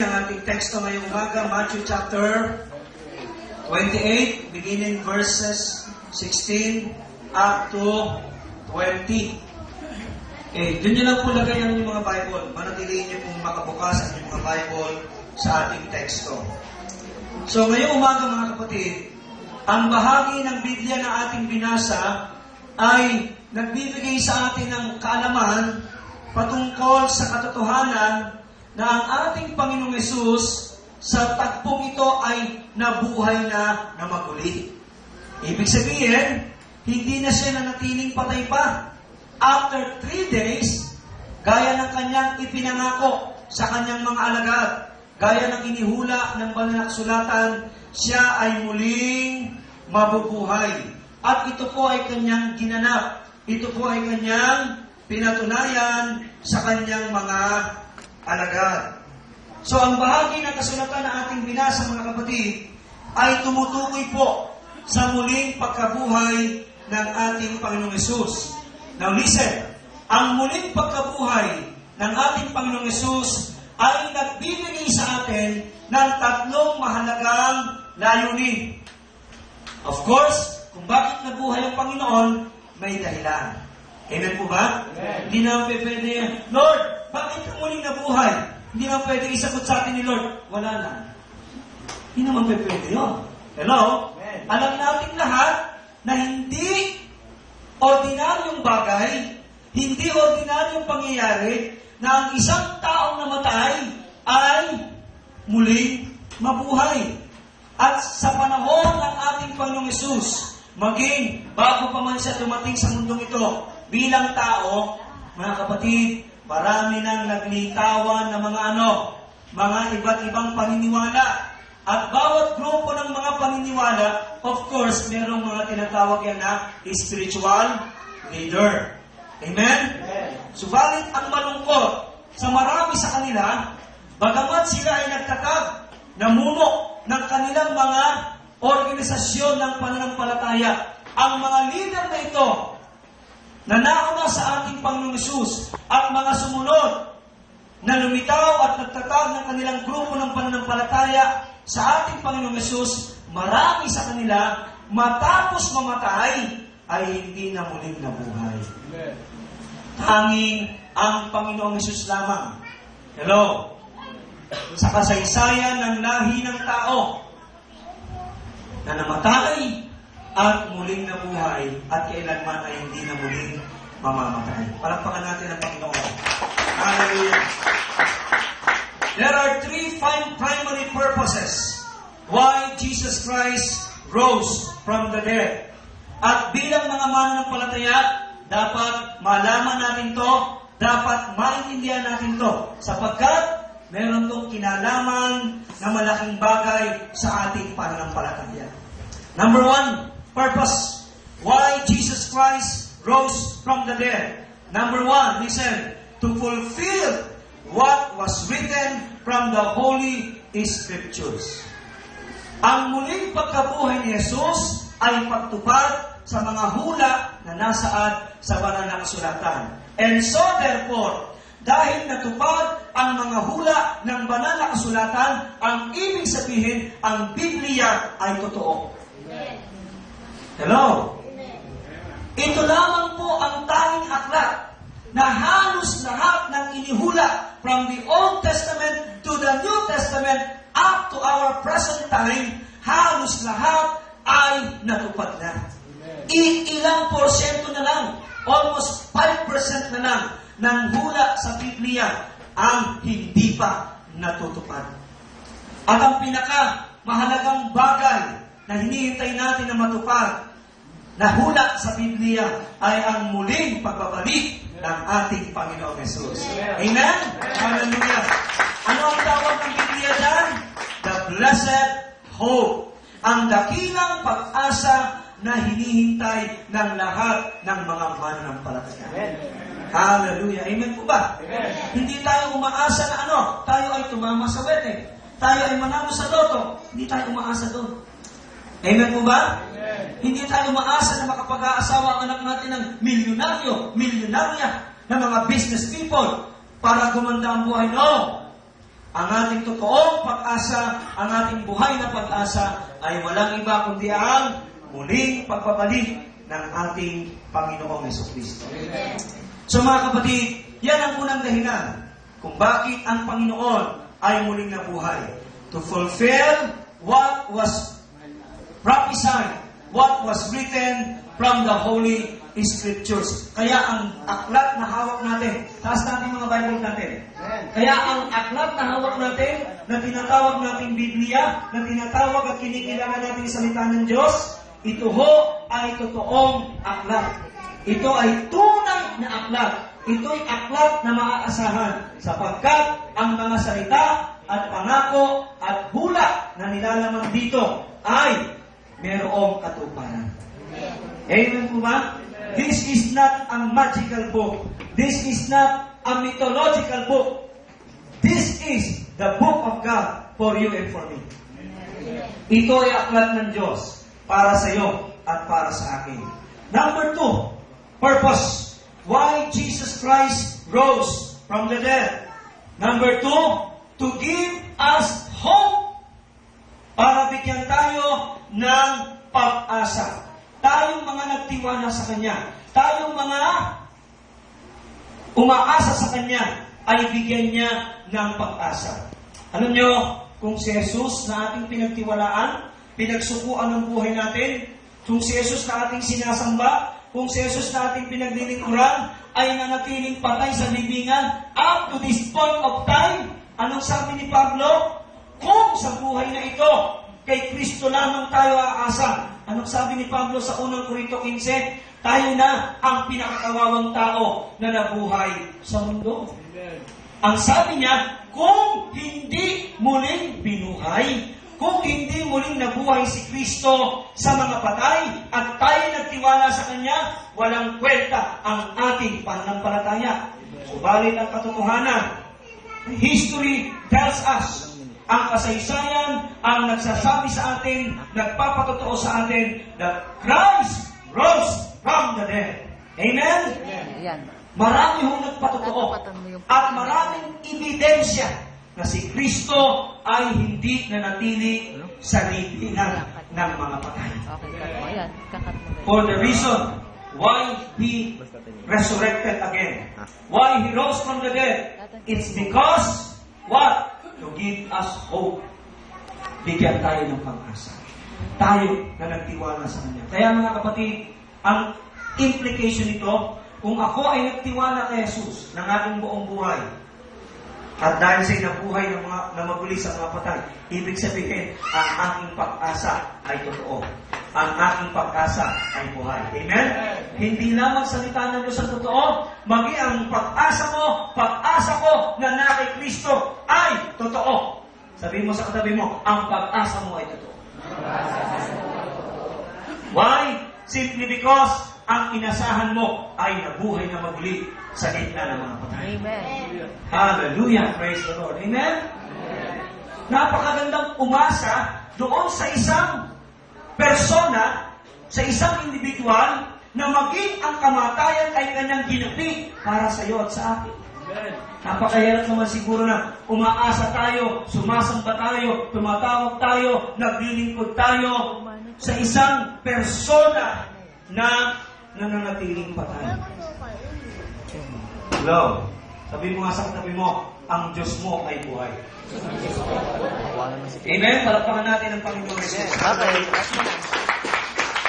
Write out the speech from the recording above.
Ang ating teksto ngayong umaga, Matthew chapter 28, beginning verses 16 up to 20. Doon nyo lang po lagay ang inyong mga Bible. Manatilihin nyo pong makabukas ang inyong mga Bible sa ating teksto. So ngayong umaga mga kapatid, ang bahagi ng Biblia na ating binasa ay nagbibigay sa atin ng kaalaman patungkol sa katotohanan na ang ating Panginoong Hesus sa tagpong ito ay nabuhay na maguli. Ibig sabihin, hindi na siya nanatiling patay pa. After 3 days, gaya ng kanyang ipinangako sa kanyang mga alagad, gaya ng inihula ng banal na kasulatan, siya ay muling mabubuhay. At ito po ay kanyang ginanap. Ito po ay kanyang pinatunayan sa kanyang mga alagad. So, ang bahagi ng kasulatan na ating binasa, mga kapatid, ay tumutukoy po sa muling pagkabuhay ng ating Panginoong Hesus. Now listen, ang muling pagkabuhay ng ating Panginoong Hesus ay nagbibigay sa atin ng tatlong mahalagang layunin. Of course, kung bakit nabuhay ang Panginoon, may dahilan. Amen po ba? Amen. Hindi naman pwede, Lord, bakit ka muling nabuhay? Hindi naman pwede isagot sa atin ni Lord. Wala lang. Hindi naman pwede yun. Hello? Amen. Alam natin lahat na hindi ordinaryong bagay, hindi ordinaryong pangyayari na ang isang taong namatay ay muling mabuhay. At sa panahon ng ating Panginoong Hesus, maging bago pa man siya dumating sa mundong ito, bilang tao, mga kapatid, marami nang naglitawan ng mga iba't ibang paniniwala. At bawat grupo ng mga paniniwala, of course, merong mga tinatawag yan na spiritual leader. Amen? Subalit ang malungkot, sa marami sa kanila, bagamat sila ay nagtatag, namuno ng kanilang mga organisasyon ng pananampalataya, ang mga leader na ito, na nauna sa ating Panginoong Hesus at mga sumunod na lumitaw at nagtatag ng kanilang grupo ng pananampalataya sa ating Panginoong Hesus, marami sa kanila matapos mamatay ay hindi na muling nabuhay. Tanging ang Panginoong Hesus lamang. Hello? Sa kasaysayan ng lahi ng tao na namatay at muling nabuhay at kailanman ay hindi na muling mamamatay. Palakpakan natin ang Panginoon. Hallelujah. There are 3 primary purposes why Jesus Christ rose from the dead. At bilang mga mananampalataya, dapat malaman natin to, dapat maintindihan natin to, sapagkat meron tong kinalaman na malaking bagay sa ating pananampalataya. Number 1, purpose. Why Jesus Christ rose from the dead. Number 1, listen, to fulfill what was written from the Holy Scriptures. Ang muling pagkabuhay ni Jesus ay pagtupad sa mga hula na nasaad sa banal na kasulatan. And so therefore, dahil natupad ang mga hula ng banal na kasulatan, ang ibig sabihin, ang Biblia ay totoo. Hello? Ito lamang po ang tanging aklat na halos lahat ng inihula from the Old Testament to the New Testament up to our present time, halos lahat ay natupad na. Ilang porsyento na lang, almost 5% na lang ng hula sa Biblia ang hindi pa natutupad. At ang pinakamahalagang bagay na hinihintay natin na matupad na hula sa Biblia ay ang muling pagbabalik ng ating Panginoong Hesus. Amen? Hallelujah! Ano ang tawag ng Biblia dyan? The blessed hope. Ang dakilang pag-asa na hinihintay ng lahat ng mga mananampalataya. Hallelujah! Amen po ba? Amen. Hindi tayo umaasa na tayo ay tumama sa wedding. Tayo ay manalo sa loto. Hindi tayo umaasa doon. Amen po ba? Amen. Hindi tayo umaasa na makapag-aasawa ang anak natin ng milyonarya, na mga business people para gumanda ang buhay. No! Ang ating totoong pag-asa, ang ating buhay na pag-asa ay walang iba kundi ang muling pagbabalik ng ating Panginoong Jesucristo. So mga kapatid, yan ang unang dahilan kung bakit ang Panginoon ay muling nabuhay. To fulfill what was prophesied, what was written from the Holy Scriptures. Kaya ang aklat na hawak natin, taas natin mga Bible natin. Kaya ang aklat na hawak natin, na tinatawag nating Biblia, na tinatawag at kinikilala natin sa salita ng Diyos, ito ho ay totoong aklat. Ito ay tunay na aklat. Ito'y aklat na maaasahan sapagkat ang mga salita at pangako at hula na nilalaman dito ay merong katuparan. Amen po ba? This is not a magical book. This is not a mythological book. This is the book of God for you and for me. Ito ay aklat ng Diyos para sa iyo at para sa akin. Number 2, purpose. Why Jesus Christ rose from the dead. Number 2, to give us hope. Para bigyan tayo ng pag-asa. Tayong mga nagtiwala sa Kanya, tayong mga umaasa sa Kanya, ay bigyan niya ng pag-asa. Alam nyo, kung si Jesus na ating pinagtiwalaan, pinagsukuan ng buhay natin, kung si Jesus na ating sinasamba, kung si Jesus na ating pinaglilingkuran, ay nanatiling patay sa libingan up to this point of time, anong sabi ni Pablo? Kung sa buhay na ito, kay Kristo lamang tayo aasa. Anong sabi ni Pablo sa unang Korinto 15? Tayo na ang pinakakawawang tao na nabuhay sa mundo. Ang sabi niya, kung hindi muling binuhay, kung hindi muling nabuhay si Kristo sa mga patay at tayo nagtiwala sa Kanya, walang kwenta ang ating pananampalataya. Subalit ang katotohanan, history tells us, ang kasaysayan ang nagsasabi sa atin, nagpapatotoo sa atin that Christ rose from the dead. Amen? Yan. Marami hong nagpatotoo at maraming ebidensya na si Kristo ay hindi nanatili sa libingan ng mga patay. Okay, cut mo. Ayan, kakat mo. For the reason why He resurrected again, why He rose from the dead, it's because, what? To give us hope. Bigyan tayo ng pag-asa. Tayo na nagtiwala sa Kanya. Kaya mga kapatid, ang implication nito, kung ako ay nagtiwala kay Jesus ng aking buong buhay, at dahil sa'y nabuhay ng mga namaguli sa mga patay, ibig sabihin, ang aking pag-asa ay totoo. Ang aking pag-asa ay buhay. Amen? Hindi lamang salita ng Diyos ang totoo, maging ang pag-asa ko na na kay Kristo ay totoo. Sabihin mo sa katabi mo, ang pag-asa mo ay totoo. Why? Simply because ang inasahan mo ay nabuhay na maguli sa gitna ng mga patay. Amen. Hallelujah! Praise the Lord. Amen? Napakagandang umasa doon sa isang persona, sa isang individual, na maging ang kamatayan ay kanyang ginapi para sa iyo at sa akin. Napakahirap naman siguro na umaasa tayo, sumasamba tayo, tumatawag tayo, naglilingkod tayo sa isang persona na nananatiling patay. Hello? Sabi mo nga sa katabi mo, ang Diyos mo ay buhay. Amen? Palakpakan natin ang Panginoon. Okay.